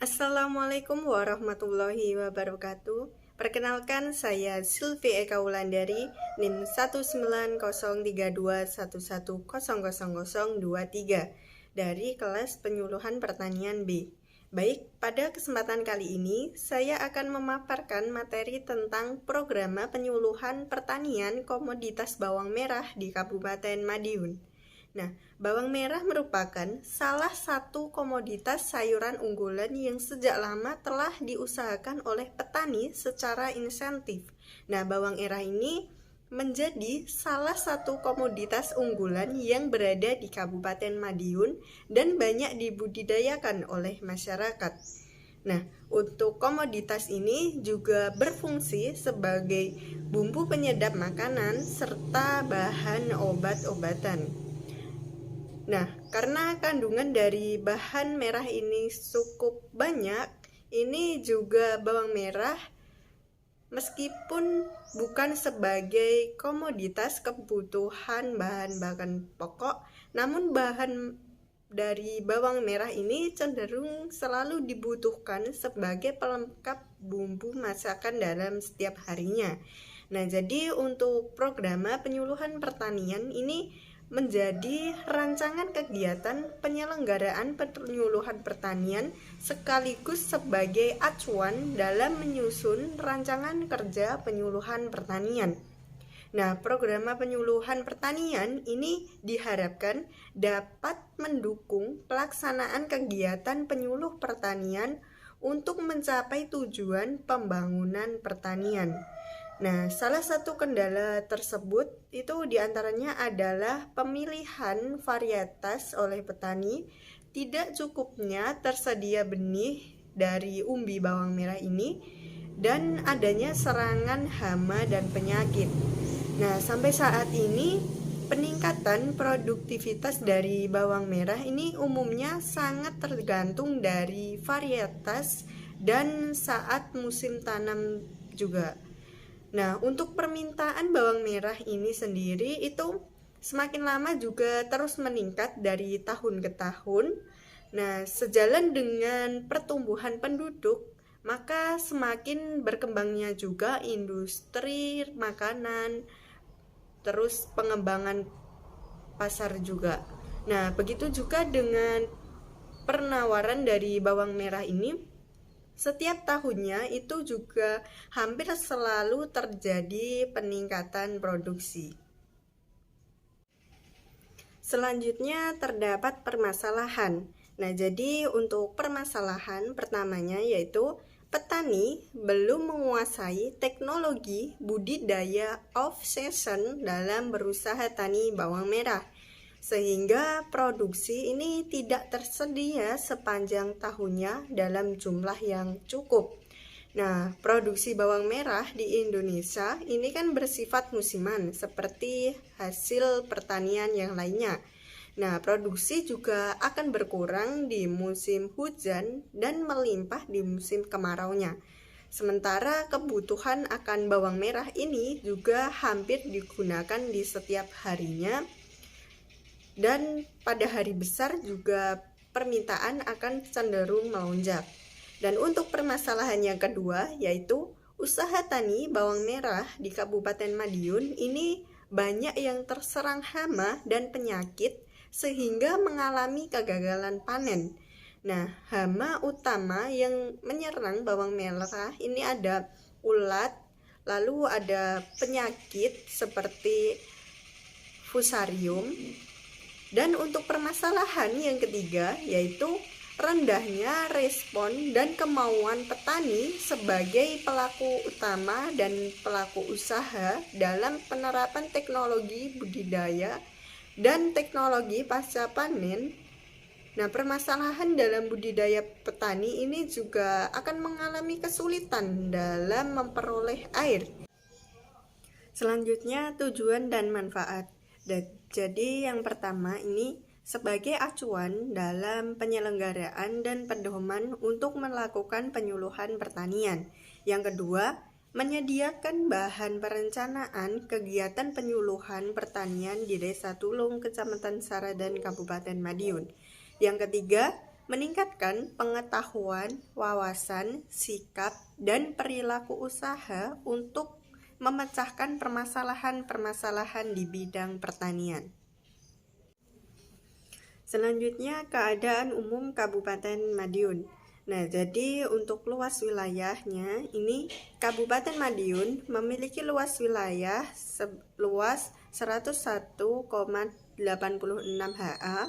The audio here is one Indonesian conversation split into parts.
Assalamualaikum warahmatullahi wabarakatuh. Perkenalkan, saya Sylvie Eka Wulandari, NIM 1903211000023 dari kelas Penyuluhan Pertanian B. Baik, pada kesempatan kali ini saya akan memaparkan materi tentang Program Penyuluhan Pertanian Komoditas Bawang Merah di Kabupaten Madiun. Nah, bawang merah merupakan salah satu komoditas sayuran unggulan yang sejak lama telah diusahakan oleh petani secara insentif. Nah, bawang merah ini menjadi salah satu komoditas unggulan yang berada di Kabupaten Madiun dan banyak dibudidayakan oleh masyarakat. Nah, untuk komoditas ini juga berfungsi sebagai bumbu penyedap makanan serta bahan obat-obatan. Nah, karena kandungan dari bahan merah ini cukup banyak, ini juga bawang merah meskipun bukan sebagai komoditas kebutuhan bahan pokok, namun bahan dari bawang merah ini cenderung selalu dibutuhkan sebagai pelengkap bumbu masakan dalam setiap harinya. Nah, jadi untuk program penyuluhan pertanian ini menjadi rancangan kegiatan penyelenggaraan penyuluhan pertanian sekaligus sebagai acuan dalam menyusun rancangan kerja penyuluhan pertanian. Nah, program penyuluhan pertanian ini diharapkan dapat mendukung pelaksanaan kegiatan penyuluh pertanian untuk mencapai tujuan pembangunan pertanian. Nah, salah satu kendala tersebut itu diantaranya adalah pemilihan varietas oleh petani, tidak cukupnya tersedia benih dari umbi bawang merah ini, dan adanya serangan hama dan penyakit. Nah, sampai saat ini peningkatan produktivitas dari bawang merah ini umumnya sangat tergantung dari varietas dan saat musim tanam juga. Nah, untuk permintaan bawang merah ini sendiri itu semakin lama juga terus meningkat dari tahun ke tahun. Nah, sejalan dengan pertumbuhan penduduk, maka semakin berkembangnya juga industri makanan, terus pengembangan pasar juga. Nah, begitu juga dengan penawaran dari bawang merah ini. Setiap tahunnya itu juga hampir selalu terjadi peningkatan produksi. Selanjutnya terdapat permasalahan. Nah, jadi untuk permasalahan pertamanya yaitu petani belum menguasai teknologi budidaya off-season dalam berusaha tani bawang merah, sehingga produksi ini tidak tersedia sepanjang tahunnya dalam jumlah yang cukup. Nah, produksi bawang merah di Indonesia ini kan bersifat musiman seperti hasil pertanian yang lainnya. Nah, produksi juga akan berkurang di musim hujan dan melimpah di musim kemaraunya. Sementara kebutuhan akan bawang merah ini juga hampir digunakan di setiap harinya, dan pada hari besar juga permintaan akan cenderung melonjak. Dan untuk permasalahan yang kedua yaitu usaha tani bawang merah di Kabupaten Madiun ini banyak yang terserang hama dan penyakit sehingga mengalami kegagalan panen. Nah, hama utama yang menyerang bawang merah ini ada ulat, lalu ada penyakit seperti fusarium. Dan untuk permasalahan yang ketiga yaitu rendahnya respon dan kemauan petani sebagai pelaku utama dan pelaku usaha dalam penerapan teknologi budidaya dan teknologi pasca panen. Nah, permasalahan dalam budidaya petani ini juga akan mengalami kesulitan dalam memperoleh air. Selanjutnya, tujuan dan manfaat. Jadi yang pertama ini sebagai acuan dalam penyelenggaraan dan pedoman untuk melakukan penyuluhan pertanian. Yang kedua, menyediakan bahan perencanaan kegiatan penyuluhan pertanian di Desa Tulung, Kecamatan Saradan, Kabupaten Madiun. Yang ketiga, meningkatkan pengetahuan, wawasan, sikap, dan perilaku usaha untuk memecahkan permasalahan-permasalahan di bidang pertanian. Selanjutnya, keadaan umum Kabupaten Madiun. Nah, jadi untuk luas wilayahnya, ini Kabupaten Madiun memiliki luas wilayah seluas 101,86 ha,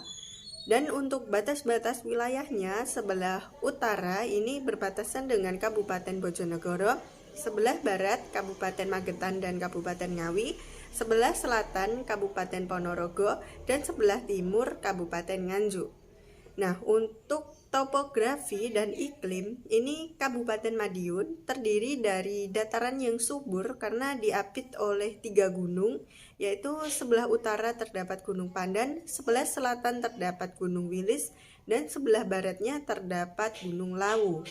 dan untuk batas-batas wilayahnya, sebelah utara ini berbatasan dengan Kabupaten Bojonegoro, sebelah barat Kabupaten Magetan dan Kabupaten Ngawi, sebelah selatan Kabupaten Ponorogo, dan sebelah timur Kabupaten Nganjuk. Nah, untuk topografi dan iklim, ini Kabupaten Madiun terdiri dari dataran yang subur karena diapit oleh 3 gunung, yaitu sebelah utara terdapat Gunung Pandan, sebelah selatan terdapat Gunung Wilis, dan sebelah baratnya terdapat Gunung Lawu.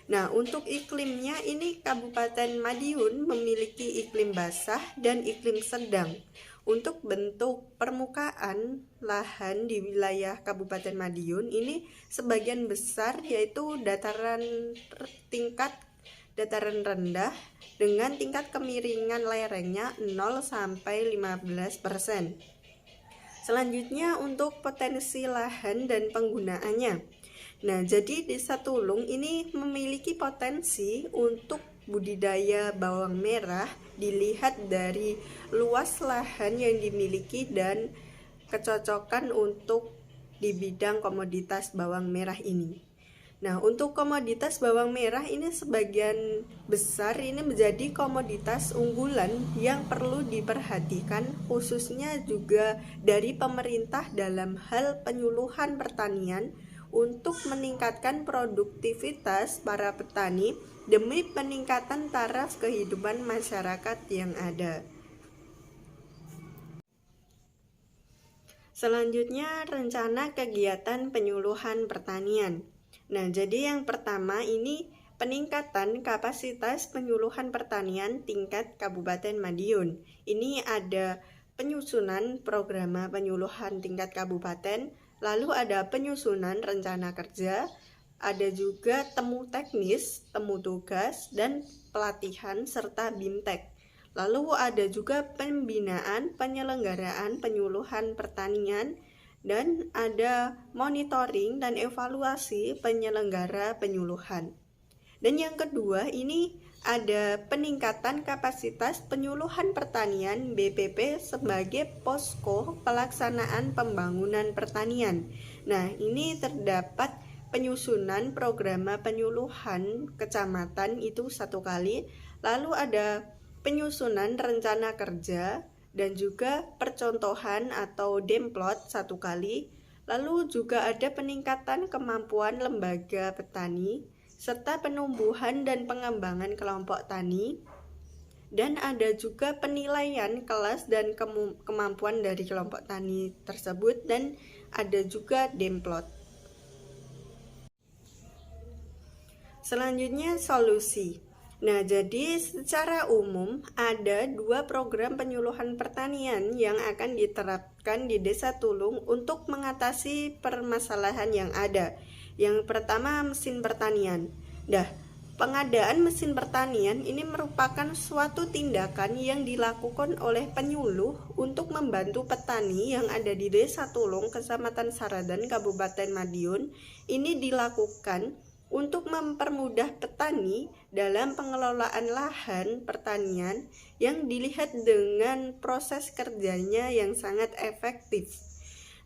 Nah, untuk iklimnya ini Kabupaten Madiun memiliki iklim basah dan iklim sedang. Untuk bentuk permukaan lahan di wilayah Kabupaten Madiun ini sebagian besar yaitu dataran rendah dengan tingkat kemiringan lerengnya 0 sampai 15%. Selanjutnya untuk potensi lahan dan penggunaannya. Nah, jadi Desa Tulung ini memiliki potensi untuk budidaya bawang merah dilihat dari luas lahan yang dimiliki dan kecocokan untuk di bidang komoditas bawang merah ini. Nah, untuk komoditas bawang merah ini sebagian besar ini menjadi komoditas unggulan yang perlu diperhatikan, khususnya juga dari pemerintah dalam hal penyuluhan pertanian untuk meningkatkan produktivitas para petani demi peningkatan taraf kehidupan masyarakat yang ada. Selanjutnya, rencana kegiatan penyuluhan pertanian. Nah, jadi yang pertama ini peningkatan kapasitas penyuluhan pertanian tingkat Kabupaten Madiun. Ini ada penyusunan program penyuluhan tingkat kabupaten, lalu ada penyusunan rencana kerja, ada juga temu teknis, temu tugas, dan pelatihan serta BIMTEK. Lalu ada juga pembinaan penyelenggaraan penyuluhan pertanian, dan ada monitoring dan evaluasi penyelenggara penyuluhan. Dan yang kedua ini ada peningkatan kapasitas penyuluhan pertanian BPP sebagai posko pelaksanaan pembangunan pertanian. Nah, ini terdapat penyusunan program penyuluhan kecamatan itu 1 kali, lalu ada penyusunan rencana kerja, dan juga percontohan atau demplot 1 kali, lalu juga ada peningkatan kemampuan lembaga petani, serta penumbuhan dan pengembangan kelompok tani, dan ada juga penilaian kelas dan kemampuan dari kelompok tani tersebut, dan ada juga demplot. Selanjutnya solusi. Nah, jadi secara umum ada 2 program penyuluhan pertanian yang akan diterapkan di Desa Tulung untuk mengatasi permasalahan yang ada. Yang pertama, mesin pertanian. Nah, pengadaan mesin pertanian ini merupakan suatu tindakan yang dilakukan oleh penyuluh untuk membantu petani yang ada di Desa Tulung, Kecamatan Saradan, Kabupaten Madiun. Ini dilakukan untuk mempermudah petani dalam pengelolaan lahan pertanian yang dilihat dengan proses kerjanya yang sangat efektif.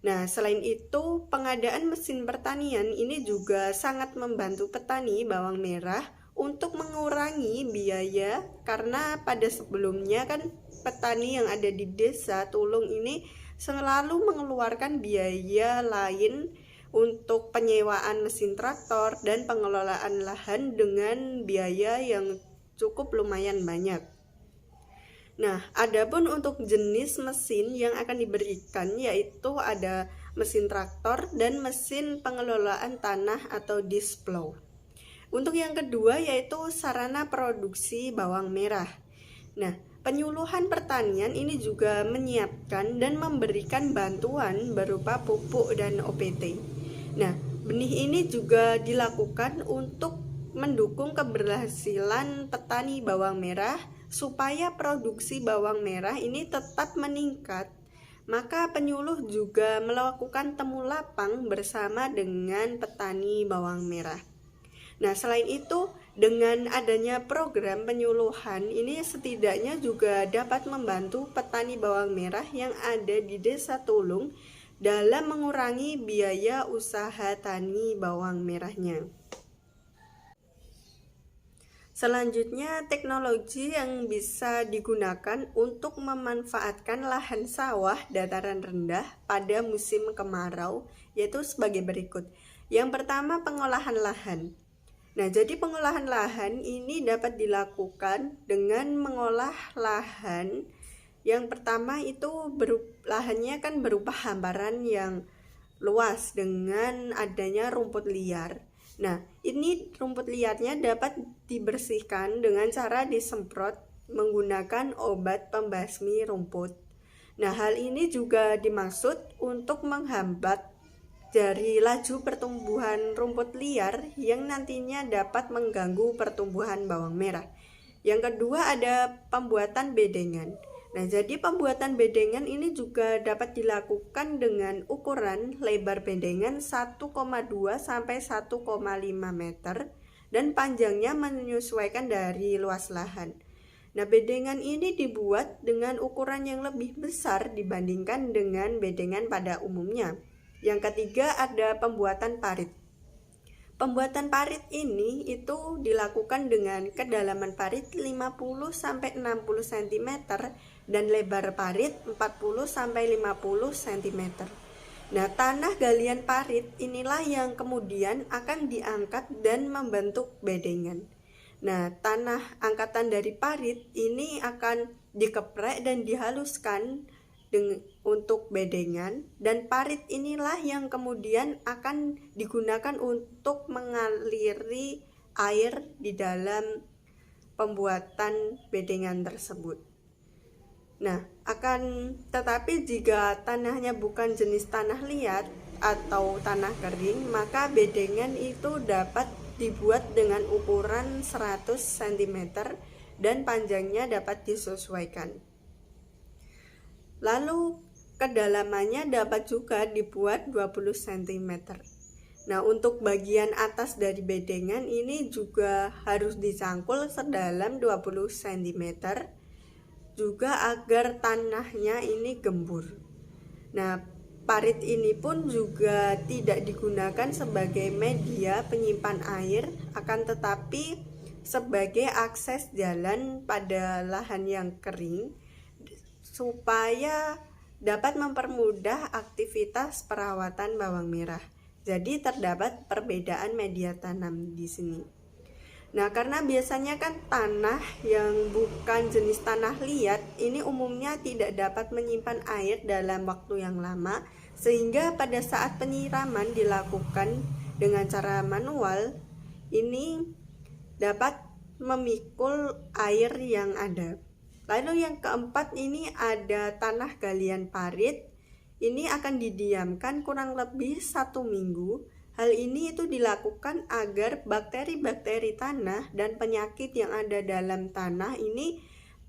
Nah, selain itu, pengadaan mesin pertanian ini juga sangat membantu petani bawang merah untuk mengurangi biaya, karena pada sebelumnya kan petani yang ada di Desa Tulung ini selalu mengeluarkan biaya lain untuk penyewaan mesin traktor dan pengelolaan lahan dengan biaya yang cukup lumayan banyak. Nah, adapun untuk jenis mesin yang akan diberikan yaitu ada mesin traktor dan mesin pengelolaan tanah atau disc plow. Untuk yang kedua yaitu sarana produksi bawang merah. Nah, penyuluhan pertanian ini juga menyiapkan dan memberikan bantuan berupa pupuk dan OPT. Nah, Benih ini juga dilakukan untuk mendukung keberhasilan petani bawang merah supaya produksi bawang merah ini tetap meningkat. Maka penyuluh juga melakukan temulapang bersama dengan petani bawang merah. Nah, selain itu, dengan adanya program penyuluhan ini setidaknya juga dapat membantu petani bawang merah yang ada di Desa Tulung dalam mengurangi biaya usaha tani bawang merahnya. Selanjutnya, teknologi yang bisa digunakan untuk memanfaatkan lahan sawah dataran rendah pada musim kemarau yaitu sebagai berikut. Yang pertama, pengolahan lahan. Nah, jadi pengolahan lahan ini dapat dilakukan dengan mengolah lahan. Yang pertama itu lahannya kan berupa hamparan yang luas dengan adanya rumput liar. Nah, ini rumput liarnya dapat dibersihkan dengan cara disemprot menggunakan obat pembasmi rumput. Nah, hal ini juga dimaksud untuk menghambat dari laju pertumbuhan rumput liar yang nantinya dapat mengganggu pertumbuhan bawang merah. Yang kedua ada pembuatan bedengan. Nah, jadi pembuatan bedengan ini juga dapat dilakukan dengan ukuran lebar bedengan 1,2 sampai 1,5 meter dan panjangnya menyesuaikan dari luas lahan. Nah, bedengan ini dibuat dengan ukuran yang lebih besar dibandingkan dengan bedengan pada umumnya. Yang ketiga ada pembuatan parit. Pembuatan parit ini itu dilakukan dengan kedalaman parit 50 sampai 60 cm dan lebar parit 40 sampai 50 cm. Nah, tanah galian parit inilah yang kemudian akan diangkat dan membentuk bedengan. Nah, tanah angkatan dari parit ini akan dikeprek dan dihaluskan untuk bedengan, dan parit inilah yang kemudian akan digunakan untuk mengaliri air di dalam pembuatan bedengan tersebut. Nah, tetapi jika tanahnya bukan jenis tanah liat atau tanah kering, maka bedengan itu dapat dibuat dengan ukuran 100 cm dan panjangnya dapat disesuaikan. Lalu kedalamannya dapat juga dibuat 20 cm. Nah, untuk bagian atas dari bedengan ini juga harus dicangkul sedalam 20 cm juga agar tanahnya ini gembur. Nah, parit ini pun juga tidak digunakan sebagai media penyimpan air, akan tetapi sebagai akses jalan pada lahan yang kering supaya dapat mempermudah aktivitas perawatan bawang merah. Jadi terdapat perbedaan media tanam di sini. Nah, karena biasanya kan tanah yang bukan jenis tanah liat ini umumnya tidak dapat menyimpan air dalam waktu yang lama, sehingga pada saat penyiraman dilakukan dengan cara manual, ini dapat memikul air yang ada. Lalu yang keempat ini ada tanah galian parit. Ini akan didiamkan kurang lebih 1 minggu. Hal ini itu dilakukan agar bakteri-bakteri tanah dan penyakit yang ada dalam tanah ini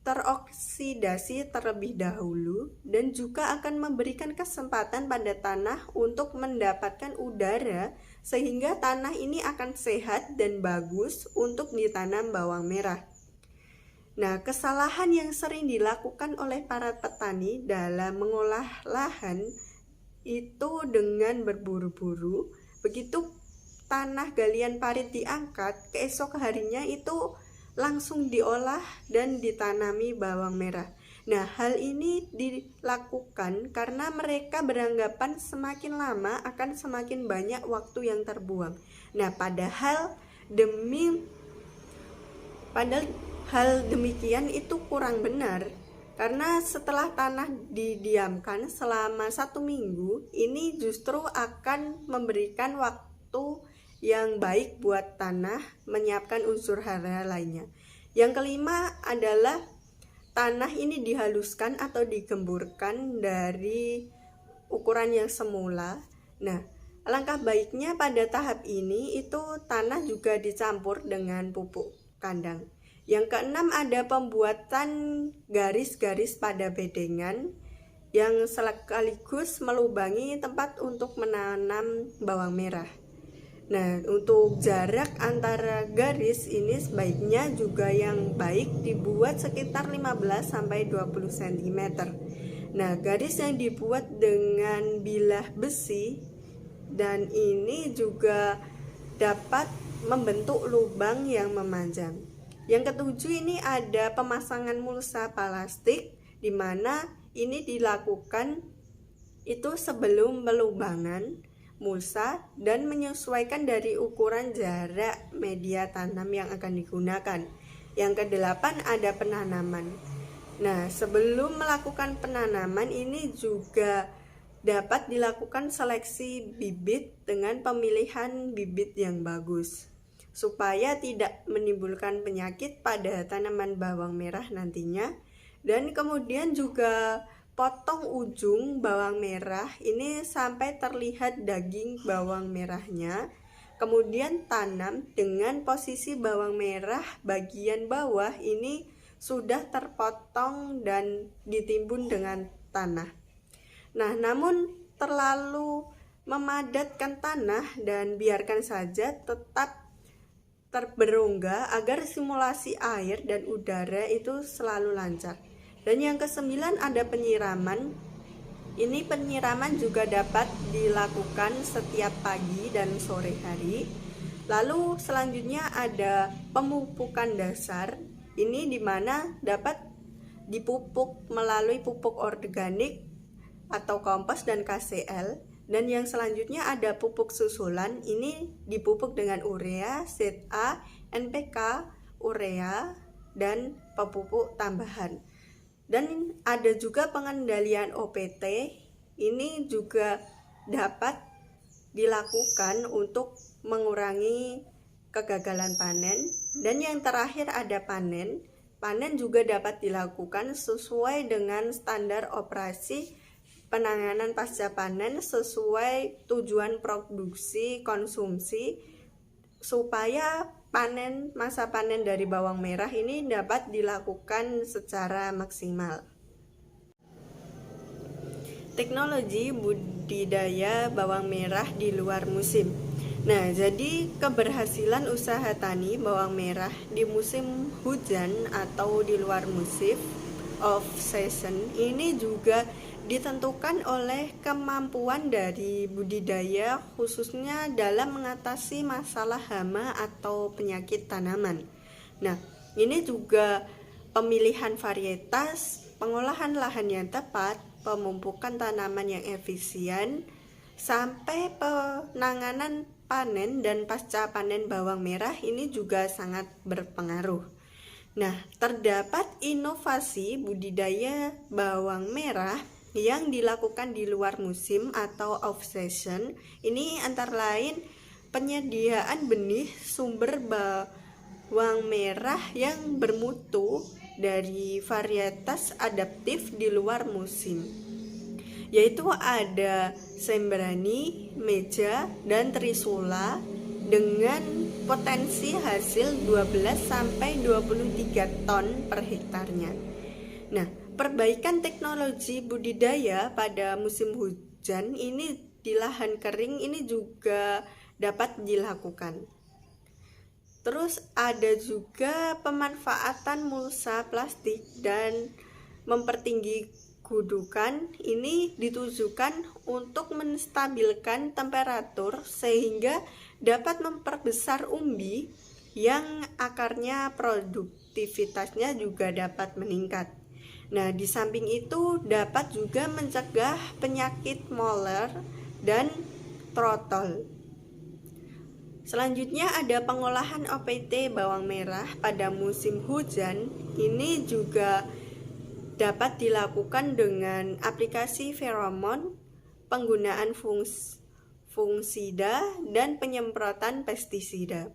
teroksidasi terlebih dahulu dan juga akan memberikan kesempatan pada tanah untuk mendapatkan udara sehingga tanah ini akan sehat dan bagus untuk ditanam bawang merah. Nah, kesalahan yang sering dilakukan oleh para petani dalam mengolah lahan itu dengan berburu-buru. Begitu tanah galian parit diangkat, keesok harinya itu langsung diolah dan ditanami bawang merah. Nah, hal ini dilakukan karena mereka beranggapan semakin lama akan semakin banyak waktu yang terbuang. Nah, padahal hal demikian itu kurang benar, karena setelah tanah didiamkan selama 1 minggu, ini justru akan memberikan waktu yang baik buat tanah menyiapkan unsur hara lainnya. Yang kelima adalah tanah ini dihaluskan atau digemburkan dari ukuran yang semula. Nah, Alangkah baiknya pada tahap ini itu tanah juga dicampur dengan pupuk kandang. Yang keenam ada pembuatan garis-garis pada bedengan yang sekaligus melubangi tempat untuk menanam bawang merah. Nah, untuk jarak antara garis ini sebaiknya juga yang baik dibuat sekitar 15-20 cm. Nah, garis yang dibuat dengan bilah besi dan ini juga dapat membentuk lubang yang memanjang. Yang ketujuh ini ada pemasangan mulsa plastik, di mana ini dilakukan itu sebelum pelubangan mulsa dan menyesuaikan dari ukuran jarak media tanam yang akan digunakan. Yang kedelapan ada penanaman. Nah, sebelum melakukan penanaman ini juga dapat dilakukan seleksi bibit dengan pemilihan bibit yang bagus supaya tidak menimbulkan penyakit pada tanaman bawang merah nantinya. Dan kemudian juga potong ujung bawang merah ini sampai terlihat daging bawang merahnya. Kemudian tanam dengan posisi bawang merah bagian bawah ini sudah terpotong dan ditimbun dengan tanah. Nah, namun terlalu memadatkan tanah dan biarkan saja tetap berongga agar simulasi air dan udara itu selalu lancar. Dan yang kesembilan ada penyiraman. Ini penyiraman juga dapat dilakukan setiap pagi dan sore hari. Lalu selanjutnya ada pemupukan dasar. Ini dimana dapat dipupuk melalui pupuk organik atau kompos dan KCl. Dan yang selanjutnya ada pupuk susulan, ini dipupuk dengan urea, ZA, NPK, urea, dan pupuk tambahan. Dan ada juga pengendalian OPT, ini juga dapat dilakukan untuk mengurangi kegagalan panen. Dan yang terakhir ada panen. Panen juga dapat dilakukan sesuai dengan standar operasi penanganan pasca panen sesuai tujuan produksi konsumsi supaya masa panen dari bawang merah ini dapat dilakukan secara maksimal. Teknologi budidaya bawang merah di luar musim. Nah, jadi keberhasilan usaha tani bawang merah di musim hujan atau di luar musim off season ini juga ditentukan oleh kemampuan dari budidaya khususnya dalam mengatasi masalah hama atau penyakit tanaman. Nah, ini juga pemilihan varietas, pengolahan lahan yang tepat, pemupukan tanaman yang efisien, sampai penanganan panen dan pasca panen bawang merah ini juga sangat berpengaruh. Nah, terdapat inovasi budidaya bawang merah yang dilakukan di luar musim atau off season. Ini antara lain penyediaan benih sumber bawang merah yang bermutu dari varietas adaptif di luar musim, yaitu ada Sembrani, Meja, dan Trisula dengan potensi hasil 12-23 ton per hektarnya. Nah, perbaikan teknologi budidaya pada musim hujan ini di lahan kering ini juga dapat dilakukan. Terus ada juga pemanfaatan mulsa plastik dan mempertinggi gudukan. Ini ditujukan untuk menstabilkan temperatur sehingga dapat memperbesar umbi yang akarnya produktivitasnya juga dapat meningkat. Nah, di samping itu dapat juga mencegah penyakit moler dan trotol. Selanjutnya ada pengolahan OPT bawang merah pada musim hujan. Ini juga dapat dilakukan dengan aplikasi feromon, penggunaan fungisida, dan penyemprotan pestisida.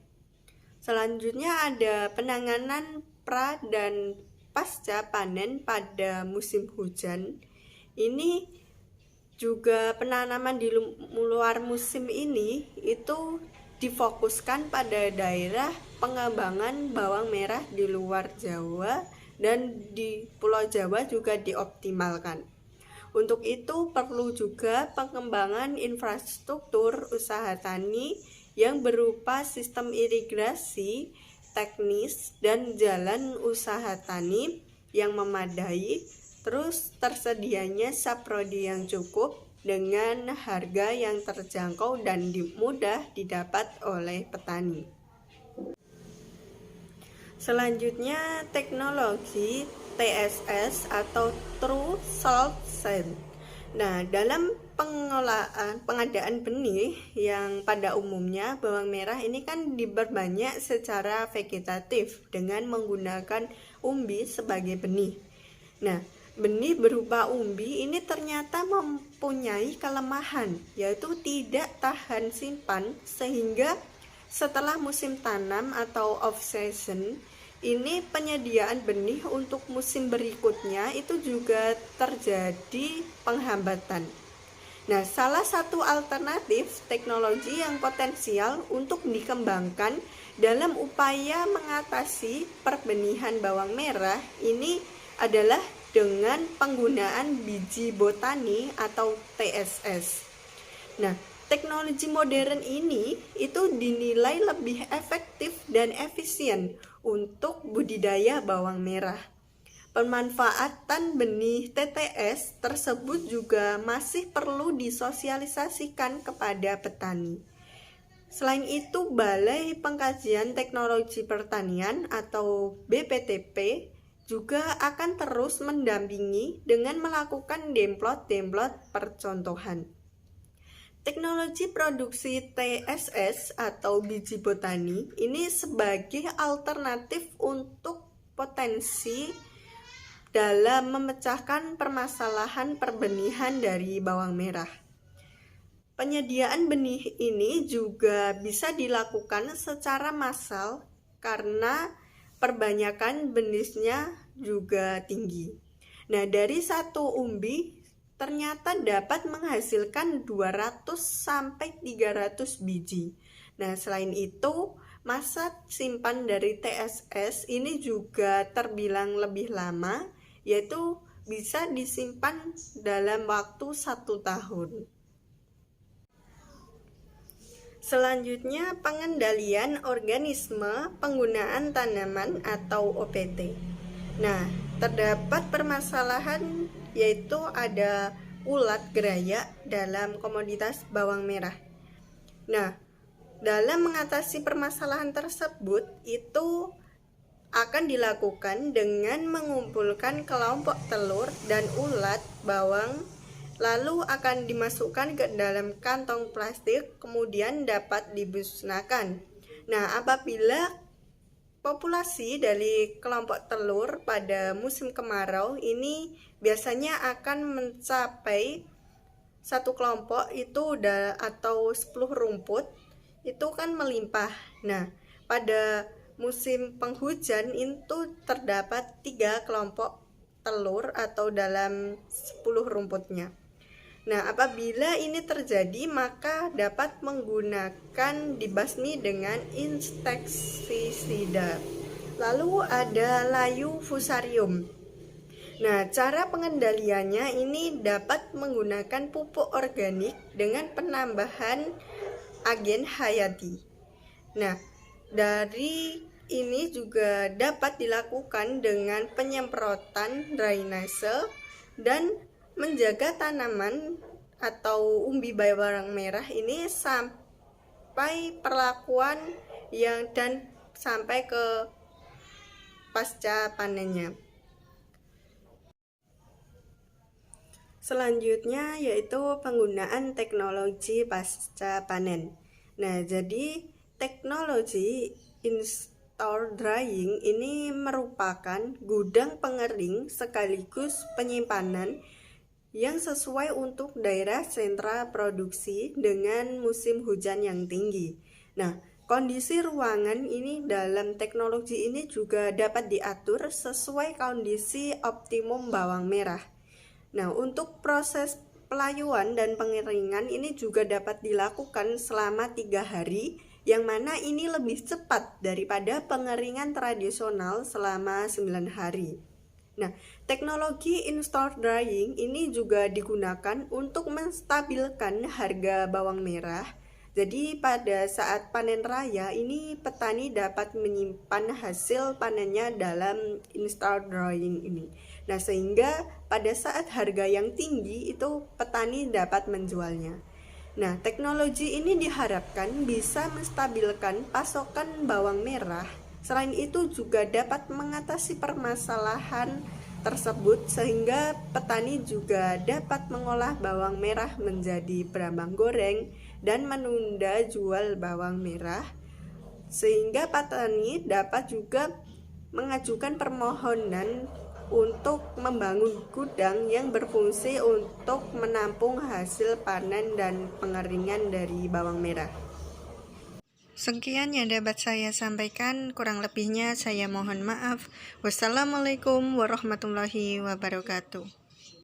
Selanjutnya ada penanganan pra dan pasca panen pada musim hujan. Ini Juga penanaman di luar musim ini itu difokuskan pada daerah pengembangan bawang merah di luar Jawa dan di Pulau Jawa juga dioptimalkan. Untuk itu perlu juga pengembangan infrastruktur usaha tani yang berupa sistem irigasi, teknis, dan jalan usaha tani yang memadai, terus tersedianya saprodi yang cukup dengan harga yang terjangkau dan mudah didapat oleh petani. Selanjutnya, teknologi TSS atau True Salt Sand. Nah, dalam pengadaan benih yang pada umumnya bawang merah ini kan diperbanyak secara vegetatif dengan menggunakan umbi sebagai benih. Nah, benih berupa umbi ini ternyata mempunyai kelemahan, yaitu tidak tahan simpan, sehingga setelah musim tanam atau off-season, ini penyediaan benih untuk musim berikutnya itu juga terjadi penghambatan. Nah, salah satu alternatif teknologi yang potensial untuk dikembangkan dalam upaya mengatasi perbenihan bawang merah ini adalah dengan penggunaan biji botani atau TSS. Nah, teknologi modern ini itu dinilai lebih efektif dan efisien untuk budidaya bawang merah. Pemanfaatan benih TTS tersebut juga masih perlu disosialisasikan kepada petani. Selain itu, Balai Pengkajian Teknologi Pertanian atau BPTP juga akan terus mendampingi dengan melakukan demplot-demplot percontohan. Teknologi produksi TSS atau biji botani ini sebagai alternatif untuk potensi dalam memecahkan permasalahan perbenihan dari bawang merah. Penyediaan benih ini juga bisa dilakukan secara massal karena perbanyakan benihnya juga tinggi. Nah, dari satu umbi ternyata dapat menghasilkan 200 sampai 300 biji. Nah, selain itu, masa simpan dari TSS ini juga terbilang lebih lama, yaitu bisa disimpan dalam waktu 1 tahun. Selanjutnya, pengendalian organisme penggunaan tanaman atau OPT. Nah, terdapat permasalahan yaitu ada ulat geraya dalam komoditas bawang merah. Nah, dalam mengatasi permasalahan tersebut itu akan dilakukan dengan mengumpulkan kelompok telur dan ulat bawang, lalu akan dimasukkan ke dalam kantong plastik, kemudian dapat dimusnahkan. Nah, apabila populasi dari kelompok telur pada musim kemarau ini biasanya akan mencapai satu kelompok itu atau 10 rumput itu kan melimpah. Nah, pada musim penghujan itu terdapat 3 kelompok telur atau dalam 10 rumputnya. Nah, apabila ini terjadi maka dapat menggunakan dibasmi dengan insektisida. Lalu ada layu fusarium. Nah, cara pengendaliannya ini dapat menggunakan pupuk organik dengan penambahan agen hayati. Nah, dari ini juga dapat dilakukan dengan penyemprotan drainase dan menjaga tanaman atau umbi bawang merah ini sampai perlakuan dan sampai ke pasca panennya. Selanjutnya yaitu penggunaan teknologi pasca panen. Nah, jadi teknologi in-store drying ini merupakan gudang pengering sekaligus penyimpanan yang sesuai untuk daerah sentra produksi dengan musim hujan yang tinggi. Nah, kondisi ruangan ini dalam teknologi ini juga dapat diatur sesuai kondisi optimum bawang merah. Nah, untuk proses pelayuan dan pengeringan ini juga dapat dilakukan selama 3 hari, yang mana ini lebih cepat daripada pengeringan tradisional selama 9 hari. Nah, teknologi in-store drying ini juga digunakan untuk menstabilkan harga bawang merah. Jadi pada saat panen raya ini petani dapat menyimpan hasil panennya dalam in-store drying ini. Nah, sehingga pada saat harga yang tinggi itu petani dapat menjualnya. Nah, teknologi ini diharapkan bisa menstabilkan pasokan bawang merah. Selain itu juga dapat mengatasi permasalahan tersebut sehingga petani juga dapat mengolah bawang merah menjadi brambang goreng dan menunda jual bawang merah, sehingga petani dapat juga mengajukan permohonan untuk membangun gudang yang berfungsi untuk menampung hasil panen dan pengeringan dari bawang merah. Sekian yang dapat saya sampaikan, kurang lebihnya saya mohon maaf. Wassalamualaikum warahmatullahi wabarakatuh.